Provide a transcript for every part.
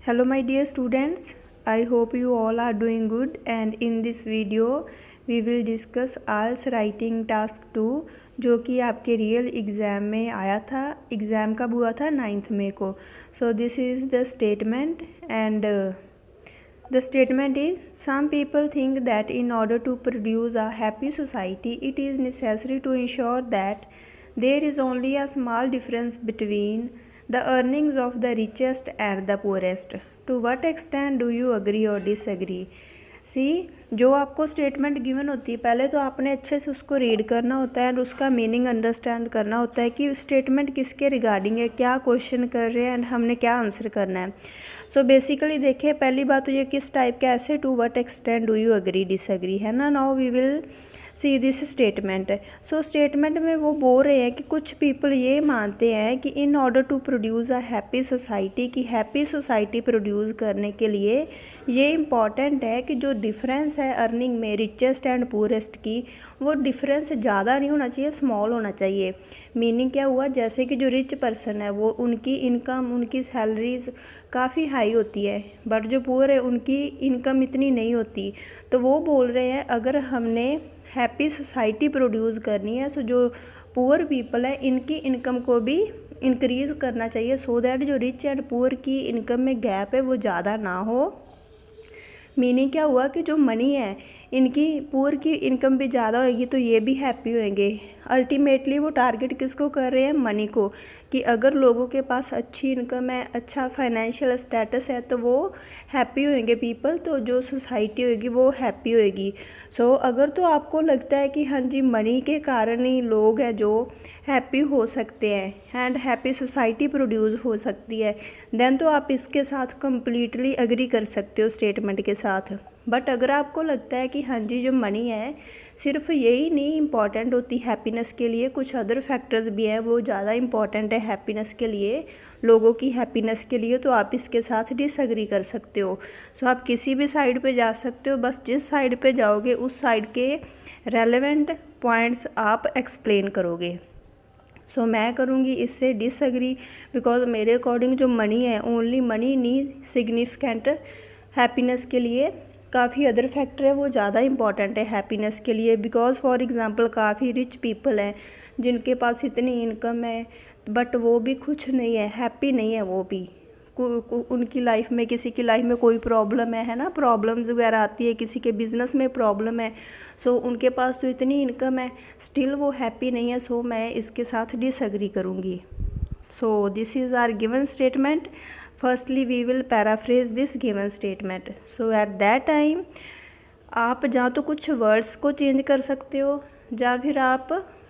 Hello my dear students, I hope you all are doing good and in this video we will discuss IELTS writing task 2 जो कि आपके real exam में आया था। Exam कब हुआ था? 9 मई को। सो this is the statement and the statement is some people think that in order to produce a happy society it is necessary to ensure that there is only a small difference between the earnings of the richest and the poorest. To what extent do you agree or disagree? जो आपको statement given होती है पहले तो आपने अच्छे से उसको रीड करना होता है और उसका मीनिंग अंडरस्टैंड करना होता है कि स्टेटमेंट किसके रिगार्डिंग है, क्या क्वेश्चन कर रहे हैं एंड हमने क्या आंसर करना है। सो बेसिकली देखिए, पहली बात तो ये किस टाइप का essay to what extent do you agree disagree है ना। Now we will see this statement. So statement में वो बोल रहे हैं कि कुछ पीपल ये मानते हैं कि in order to produce a happy society, की हैप्पी सोसाइटी प्रोड्यूस करने के लिए ये इम्पॉर्टेंट है कि जो डिफरेंस है अर्निंग में रिचेस्ट एंड पुअरेस्ट की, वो डिफरेंस ज़्यादा नहीं होना चाहिए, स्मॉल होना चाहिए। मीनिंग क्या हुआ, जैसे कि जो रिच पर्सन है वो उनकी इनकम, उनकी सैलरीज काफ़ी हाई होती है, बट जो पुअर है उनकी इनकम इतनी नहीं होती। तो वो बोल रहे हैं अगर हमने हैप्पी सोसाइटी प्रोड्यूस करनी है, सो जो पुअर पीपल है इनकी इनकम को भी इंक्रीज़ करना चाहिए, सो दैट जो रिच एंड पुअर की इनकम में गैप है वो ज़्यादा ना हो। मीनिंग क्या हुआ कि जो मनी है इनकी पुअर की इनकम भी ज़्यादा होगी तो ये भी हैप्पी होंगे। अल्टीमेटली वो टारगेट किसको कर रहे हैं? मनी को, कि अगर लोगों के पास अच्छी इनकम है, अच्छा फाइनेंशियल स्टेटस है तो वो हैप्पी होंगे पीपल, तो जो सोसाइटी होगी वो हैप्पी होगी। सो अगर तो आपको लगता है कि हाँ जी मनी के कारण ही लोग हैं जो हैप्पी हो सकते हैं एंड हैप्पी सोसाइटी प्रोड्यूस हो सकती है, देन तो आप इसके साथ कम्प्लीटली एग्री कर सकते हो स्टेटमेंट के साथ। बट अगर आपको लगता है कि हाँ जी जो मनी है सिर्फ यही नहीं इम्पॉर्टेंट होती हैप्पीनेस के लिए, कुछ अदर फैक्टर्स भी हैं वो ज़्यादा इम्पॉर्टेंट है हैप्पीनेस के लिए, लोगों की हैप्पीनेस के लिए, तो आप इसके साथ डिसएग्री कर सकते हो। सो आप किसी भी साइड पे जा सकते हो, बस जिस साइड पे जाओगे उस साइड के रेलेवेंट पॉइंट्स आप एक्सप्लेन करोगे। सो मैं करूँगी इससे डिसएग्री, बिकॉज मेरे अकॉर्डिंग जो मनी है ओनली मनी नहीं सिग्निफिकेंट हैप्पीनेस के लिए, काफ़ी अदर फैक्टर है वो ज़्यादा इंपॉर्टेंट है हैप्पीनेस के लिए। बिकॉज फॉर एग्ज़ाम्पल काफ़ी रिच पीपल हैं जिनके पास इतनी इनकम है बट वो भी खुश नहीं है, हैप्पी नहीं है वो भी। उनकी लाइफ में, किसी की लाइफ में कोई प्रॉब्लम है ना, प्रॉब्लम्स वगैरह आती है, किसी के बिज़नेस में प्रॉब्लम है, सो उनके पास तो इतनी इनकम है स्टिल वो हैप्पी नहीं है। सो मैं इसके साथ डिसएग्री करूँगी। So this is our given statement. Firstly we will paraphrase this given statement. So at that time आप जहाँ तो कुछ वर्ड्स को चेंज कर सकते हो या फिर आप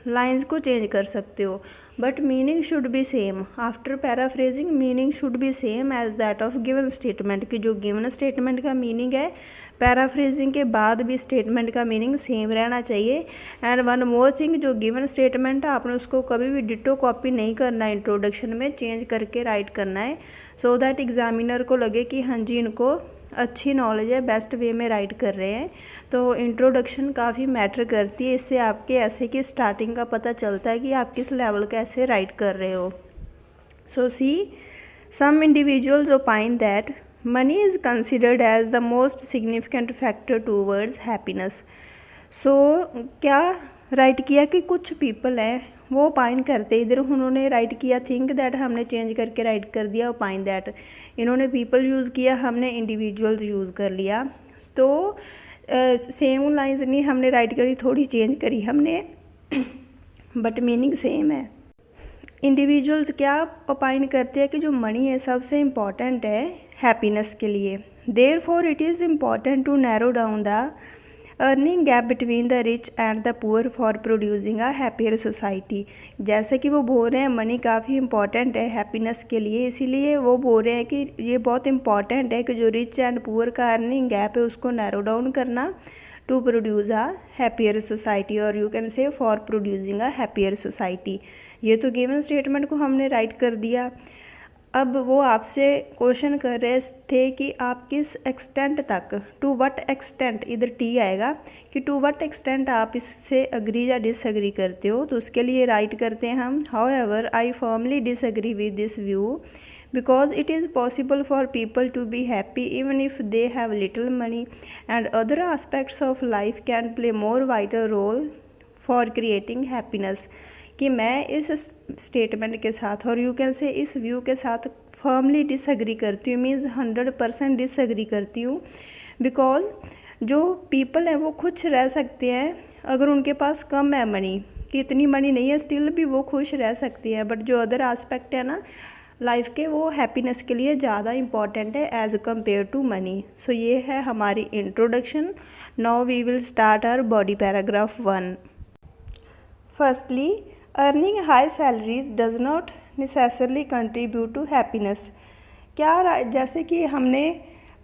लाइन्स को चेंज कर सकते हो, but meaning should be same. After paraphrasing meaning should be same as that of given statement, की जो गिवन स्टेटमेंट का मीनिंग है पैराफ्रेजिंग के बाद भी स्टेटमेंट का मीनिंग सेम रहना चाहिए। एंड वन मोर थिंग, जो गिवन स्टेटमेंट है आपने उसको कभी भी डिटो कॉपी नहीं करना है, इंट्रोडक्शन में चेंज करके राइट करना है, सो दैट एग्जामिनर को लगे कि हाँ जी इनको अच्छी नॉलेज है, बेस्ट वे में राइट कर रहे हैं। तो इंट्रोडक्शन काफ़ी मैटर करती है, इससे आपके ऐसे की स्टार्टिंग का पता चलता है कि आप किस लेवल का ऐसे राइट कर रहे हो। So see some individuals opine that money is considered as the most significant factor towards happiness. So क्या राइट किया कि कुछ पीपल हैं वो ओपाइन करते, इधर उन्होंने राइट किया थिंक दैट, हमने चेंज करके राइट कर दिया ओपाइन दैट, इन्होंने पीपल यूज़ किया, हमने इंडिविजुअल्स यूज़ कर लिया। तो सेम लाइंस नहीं हमने राइट करी, थोड़ी चेंज करी हमने बट मीनिंग सेम है। इंडिविजुअल्स क्या ओपाइन करते हैं कि जो मनी है सबसे इम्पॉर्टेंट है हैप्पीनेस के लिए। Therefore it is important to narrow down the earning gap between the rich and the poor for producing a happier society. जैसे कि वो बोल रहे हैं मनी काफ़ी इंपॉर्टेंट है हैप्पीनेस के लिए, इसीलिए वो बोल रहे हैं कि ये बहुत इंपॉर्टेंट है कि जो रिच एंड पुअर का अर्निंग गैप है उसको नैरो डाउन करना to produce a happier society, और you can say for producing a happier society. ये तो गिवन स्टेटमेंट को हमने राइट कर दिया। अब वो आपसे क्वेश्चन कर रहे थे कि आप किस एक्सटेंट तक, टू व्हाट एक्सटेंट, इधर टी आएगा कि टू व्हाट एक्सटेंट आप इससे अग्री या डिसएग्री करते हो। तो उसके लिए राइट करते हैं हम, however I firmly disagree with this view, because it is possible for people to be happy even if they have little money, and other aspects of life can play more vital role for creating happiness। कि मैं इस statement के साथ और you can से इस view के साथ फर्मली डिसएग्री करती हूँ, मीन्स 100% डिसएग्री करती हूँ। बिकॉज जो पीपल हैं वो खुश रह सकते हैं अगर उनके पास कम है मनी, कि इतनी मनी नहीं है स्टिल भी वो खुश रह सकती हैं, बट जो अदर एस्पेक्ट है ना लाइफ के वो हैप्पीनेस के लिए ज़्यादा इम्पॉर्टेंट है as compare to money. So ये है हमारी introduction. Now we will start our body paragraph 1। Firstly, earning high salaries does not necessarily contribute to happiness. क्या जैसे कि हमने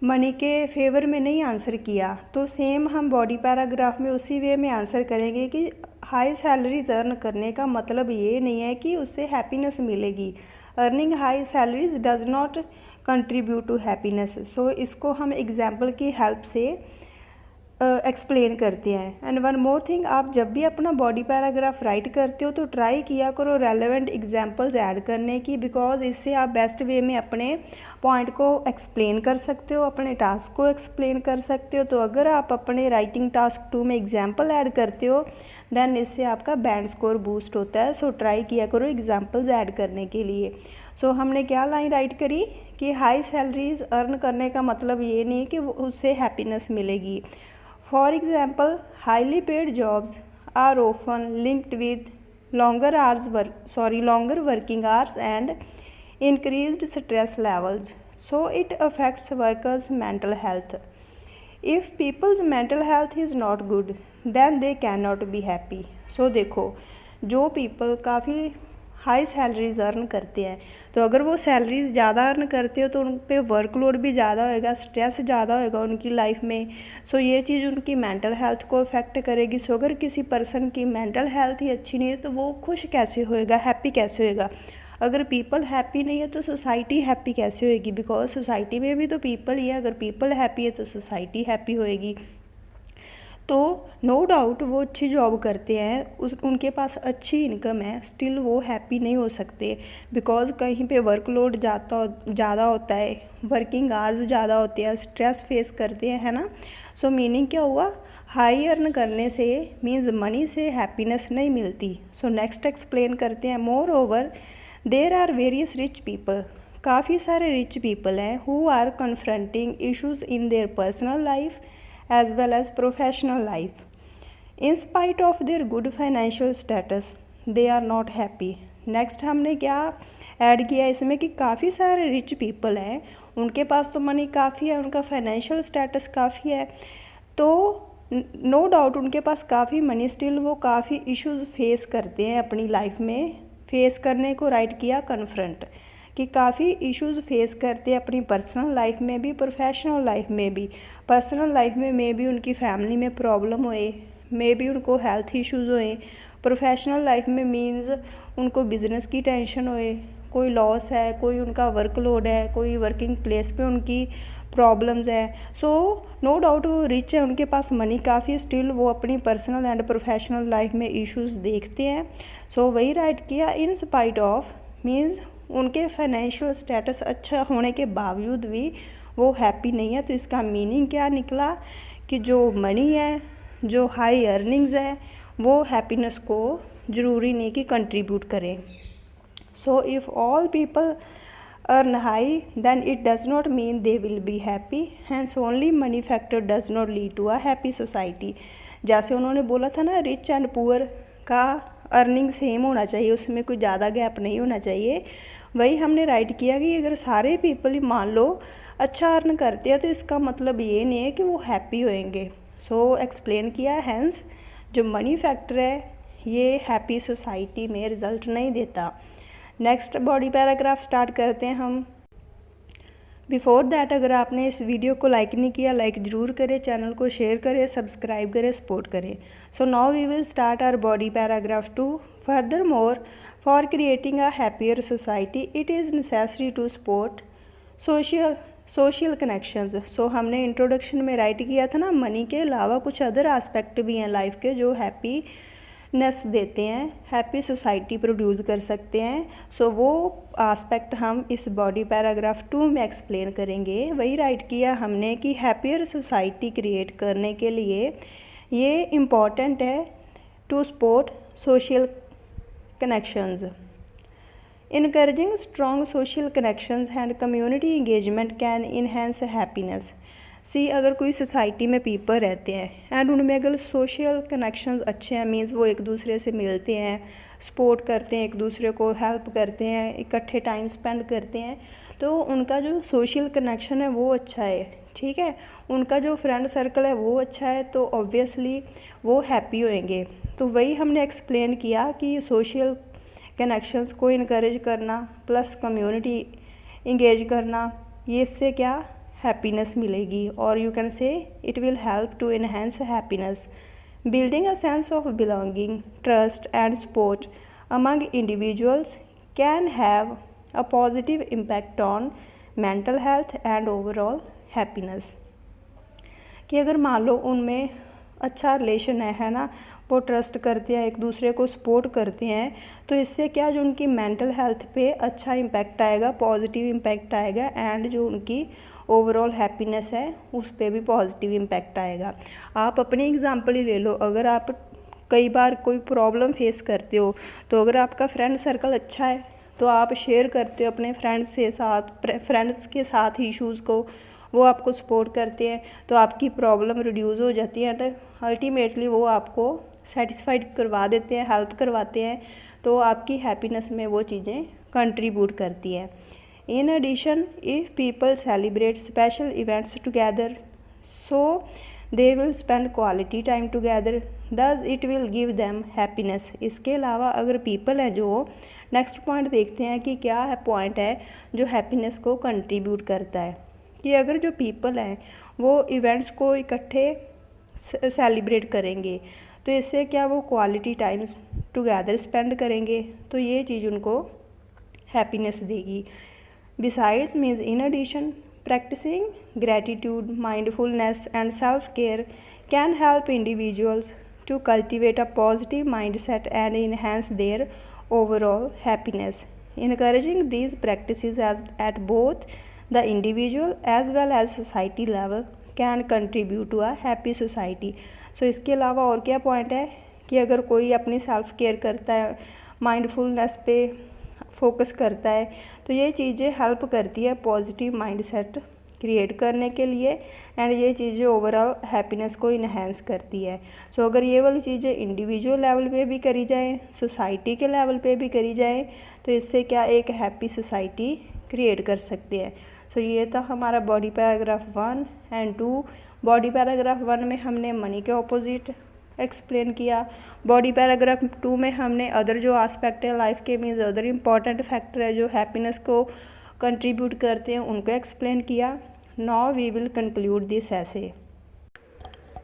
मनी के फेवर में नहीं आंसर किया, तो सेम हम बॉडी पैराग्राफ में उसी वे में आंसर करेंगे कि हाई सैलरीज अर्न करने का मतलब ये नहीं है कि उससे हैप्पीनेस मिलेगी। Earning high salaries does not contribute to happiness. So इसको हम एग्जाम्पल की हेल्प से एक्सप्लेन करते हैं। एंड वन मोर थिंग, आप जब भी अपना बॉडी पैराग्राफ राइट करते हो तो ट्राई किया करो रेलेवेंट एग्जांपल्स ऐड करने की, बिकॉज इससे आप बेस्ट वे में अपने पॉइंट को एक्सप्लेन कर सकते हो, अपने टास्क को एक्सप्लेन कर सकते हो। तो अगर आप अपने राइटिंग टास्क 2 में एग्जाम्पल ऐड करते हो देन इससे आपका बैंड स्कोर बूस्ट होता है। सो ट्राई किया करो एग्जाम्पल्स ऐड करने के लिए। सो हमने क्या लाइन राइट करी कि हाई सैलरीज अर्न करने का मतलब ये नहीं कि उससे हैप्पीनेस मिलेगी। For example, highly paid jobs are often linked with longer working hours and increased stress levels. So it affects workers' mental health. If people's mental health is not good, then they cannot be happy. So देखो, जो people काफ़ी high salaries earn करते हैं, तो अगर वो salaries ज़्यादा earn करते हो तो उन पे वर्कलोड भी ज़्यादा होएगा, स्ट्रेस ज़्यादा होएगा उनकी लाइफ में। सो ये चीज़ उनकी मेंटल हेल्थ को अफेक्ट करेगी। सो अगर किसी पर्सन की मेंटल हेल्थ ही अच्छी नहीं है तो वो खुश कैसे होएगा, हैप्पी कैसे होएगा। अगर पीपल हैप्पी नहीं है तो सोसाइटी हैप्पी कैसे होएगी, बिकॉज सोसाइटी में भी तो पीपल ही है। अगर पीपल हैप्पी है तो सोसाइटी हैप्पी होएगी। तो नो डाउट वो अच्छी जॉब करते हैं, उनके पास अच्छी इनकम है, स्टिल वो हैप्पी नहीं हो सकते, बिकॉज़ कहीं पे वर्कलोड ज़्यादा होता है, वर्किंग आवर्स ज़्यादा होते हैं, स्ट्रेस फेस करते हैं, है ना। सो मीनिंग क्या हुआ, हाई अर्न करने से मीन्स मनी से हैप्पीनेस नहीं मिलती। सो नेक्स्ट एक्सप्लेन करते हैं। Moreover there are various rich people, काफ़ी सारे रिच पीपल हैं who are confronting issues in their personal life as well as professional life. In spite of their good financial status, they are not happy. Next हमने क्या add किया इसमें कि काफ़ी सारे रिच पीपल हैं, उनके पास तो मनी काफ़ी है, उनका फाइनेंशियल स्टेटस काफ़ी है, तो नो डाउट उनके पास काफ़ी मनी, स्टिल वो काफ़ी इश्यूज़ फेस करते हैं अपनी लाइफ में। फेस करने को राइट किया कन्फ्रंट, कि काफ़ी इश्यूज़ फेस करते हैं अपनी पर्सनल लाइफ में भी, प्रोफेशनल लाइफ में भी। पर्सनल लाइफ में भी उनकी फैमिली में प्रॉब्लम होए, मे भी उनको हेल्थ इश्यूज़ होए। प्रोफेशनल लाइफ में मीन्स उनको बिज़नेस की टेंशन होए, कोई लॉस है, कोई उनका वर्कलोड है, कोई वर्किंग प्लेस पे उनकी प्रॉब्लम्स है। सो नो डाउट वो रिच है, उनके पास मनी काफ़ी, स्टिल वो अपनी पर्सनल एंड प्रोफेशनल लाइफ में इश्यूज़ देखते हैं। सो वही राइट किया, इन स्पाइट ऑफ मीन्स उनके फाइनेंशियल स्टेटस अच्छा होने के बावजूद भी वो हैप्पी नहीं है। तो इसका मीनिंग क्या निकला कि जो मनी है, जो हाई अर्निंग्स है, वो हैप्पीनेस को ज़रूरी नहीं कि कंट्रीब्यूट करें। So if all people earn high then it does not mean they will be happy, hence only money factor does not lead to a happy society. जैसे उन्होंने बोला था ना, रिच एंड पुअर का अर्निंग सेम होना चाहिए, उसमें कोई ज़्यादा गैप नहीं होना चाहिए। वही हमने राइट किया कि अगर सारे पीपल ही मान लो अच्छा अर्न करते हैं तो इसका मतलब ये नहीं है कि वो हैप्पी होएंगे। सो एक्सप्लेन किया, हैंस जो मनी फैक्टर है ये हैप्पी सोसाइटी में रिज़ल्ट नहीं देता। नेक्स्ट बॉडी पैराग्राफ स्टार्ट करते हैं हम। बिफोर दैट, अगर आपने इस वीडियो को लाइक नहीं किया, लाइक ज़रूर करें, चैनल को शेयर करें, सब्सक्राइब करें, सपोर्ट करें। So now we will start our body paragraph 2। Furthermore, for creating a happier society it is necessary to support social connections. So हमने इंट्रोडक्शन में राइट किया था ना, मनी के अलावा कुछ अदर एस्पेक्ट भी हैं लाइफ के जो हैप्पी नेस देते हैं, हैप्पी सोसाइटी प्रोड्यूस कर सकते हैं। सो वो आस्पेक्ट हम इस बॉडी पैराग्राफ 2 में एक्सप्लेन करेंगे। वही राइट किया हमने कि हैप्पियर सोसाइटी क्रिएट करने के लिए ये इम्पॉर्टेंट है to support social connections. Encouraging strong social connections and community engagement can enhance happiness. सी अगर कोई सोसाइटी में पीपल रहते हैं एंड उनमें अगर सोशल कनेक्शंस अच्छे हैं, मीन्स वो एक दूसरे से मिलते हैं, सपोर्ट करते हैं, एक दूसरे को हेल्प करते हैं, इकट्ठे टाइम स्पेंड करते हैं, तो उनका जो सोशल कनेक्शन है वो अच्छा है, ठीक है, उनका जो फ्रेंड सर्कल है वो अच्छा है, तो ऑब्वियसली वो हैप्पी होंगे। तो वही हमने एक्सप्लेन किया कि सोशल कनेक्शंस को इनकरेज करना प्लस कम्युनिटी इंगेज करना, ये इससे क्या हैप्पीनेस मिलेगी, और you can say it will help to enhance happiness. Building a sense of belonging, trust and support among individuals can have a positive impact on mental health and overall happiness. कि अगर मान लो उनमें अच्छा relation है ना, वो trust करते हैं, एक दूसरे को सपोर्ट करते हैं, तो इससे क्या जो उनकी मेंटल हेल्थ पे अच्छा इम्पैक्ट आएगा, पॉजिटिव इम्पैक्ट आएगा, एंड जो उनकी ओवरऑल हैप्पीनेस है उस पर भी पॉजिटिव इम्पैक्ट आएगा। आप अपनी एग्जांपल ही ले लो, अगर आप कई बार कोई प्रॉब्लम फेस करते हो, तो अगर आपका फ्रेंड सर्कल अच्छा है तो आप शेयर करते हो अपने फ्रेंड्स के साथ इश्यूज़ को, वो आपको सपोर्ट करते हैं, तो आपकी प्रॉब्लम रिड्यूस हो जाती है एंड अल्टीमेटली वो आपको सेटिस्फाइड करवा देते हैं, हेल्प करवाते हैं, तो आपकी हैप्पीनेस में वो चीज़ें कंट्रीब्यूट करती हैं। In addition if people celebrate special events together, so they will spend quality time together, thus it will give them happiness. इसके अलावा अगर पीपल है जो, नेक्स्ट पॉइंट देखते हैं कि क्या है पॉइंट है जो हैप्पीनेस को कंट्रीब्यूट करता है, कि अगर जो पीपल हैं वो इवेंट्स को इकट्ठे सेलिब्रेट करेंगे, तो इससे क्या वो क्वालिटी टाइम टुगेदर स्पेंड करेंगे, तो ये चीज़ उनको हैप्पीनेस देगी। Besides means in addition, practicing gratitude, mindfulness and self care can help individuals to cultivate a positive mindset and enhance their overall happiness. Encouraging these practices at both the individual as well as society level can contribute to a happy society. सो इसके अलावा और क्या point है कि अगर कोई अपनी self care करता है, माइंडफुलनेस पे फोकस करता है, तो ये चीज़ें हेल्प करती है पॉजिटिव माइंडसेट क्रिएट करने के लिए, एंड ये चीज़ें ओवरऑल हैप्पीनेस को इन्हेंस करती है। सो अगर ये वाली चीज़ें इंडिविजुअल लेवल पे भी करी जाए, सोसाइटी के लेवल पे भी करी जाए, तो इससे क्या एक हैप्पी सोसाइटी क्रिएट कर सकते हैं। सो ये था हमारा body paragraph 1 and 2। Body paragraph 1 में हमने मनी के ऑपोजिट एक्सप्लेन किया, बॉडी पैराग्राफ 2 में हमने अदर जो आस्पेक्ट है लाइफ के, मीन्स अदर इम्पॉर्टेंट फैक्टर है जो हैप्पीनेस को कंट्रीब्यूट करते हैं, उनको एक्सप्लेन किया। Now we will conclude this essay.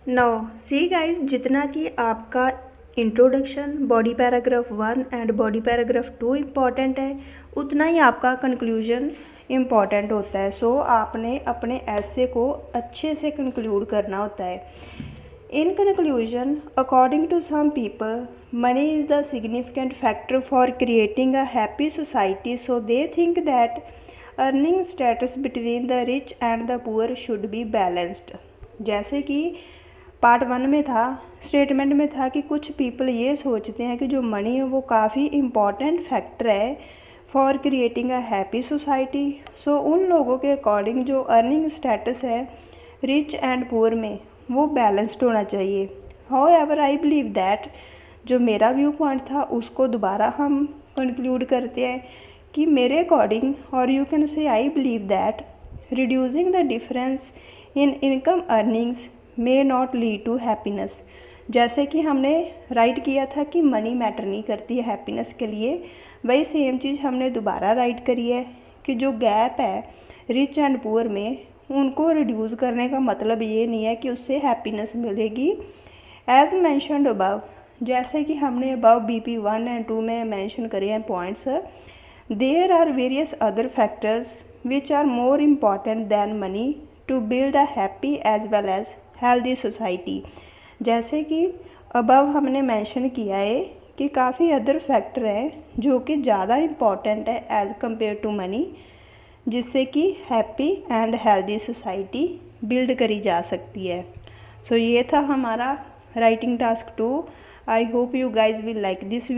Now see guys, जितना कि आपका introduction body paragraph 1 and body paragraph 2 important है, उतना ही आपका कंक्लूजन इम्पॉर्टेंट होता है। सो आपने अपने ऐसे को अच्छे से कंक्लूड करना होता है। In conclusion, according to some people, money is the significant factor for creating a happy society, so they think that earning status between the rich and the poor should be balanced. जैसे कि part 1 में था, statement में था कि कुछ people ये सोचते हैं कि जो मनी है वो काफ़ी इम्पॉर्टेंट फैक्टर है for creating a happy society. So उन लोगों के अकॉर्डिंग जो अर्निंग स्टेटस है रिच एंड पुअर में वो बैलेंस्ड होना चाहिए। हाउएवर आई बिलीव दैट, जो मेरा व्यू पॉइंट था उसको दोबारा हम कंक्लूड करते हैं कि मेरे अकॉर्डिंग, और you can say I believe that reducing the difference in income earnings may not lead to happiness. जैसे कि हमने राइट किया था कि मनी मैटर नहीं करती है हैप्पीनेस के लिए, वही सेम चीज़ हमने दोबारा राइट करी है कि जो गैप है रिच एंड पुअर में, उनको रिड्यूस करने का मतलब ये नहीं है कि उससे हैप्पीनेस मिलेगी। एज मैंशनड अबव, जैसे कि हमने अबव BP 1 एंड 2 में मेंशन करे हैं points, there are various other factors which are more important than money to build a happy as well as healthy society. जैसे कि अबव हमने मेंशन किया है कि काफ़ी अदर फैक्टर हैं जो कि ज़्यादा इम्पॉर्टेंट है एज़ कम्पेयर टू मनी, जिससे कि happy and healthy society build करी जा सकती है। सो ये था हमारा writing task 2। I hope you guys will like this.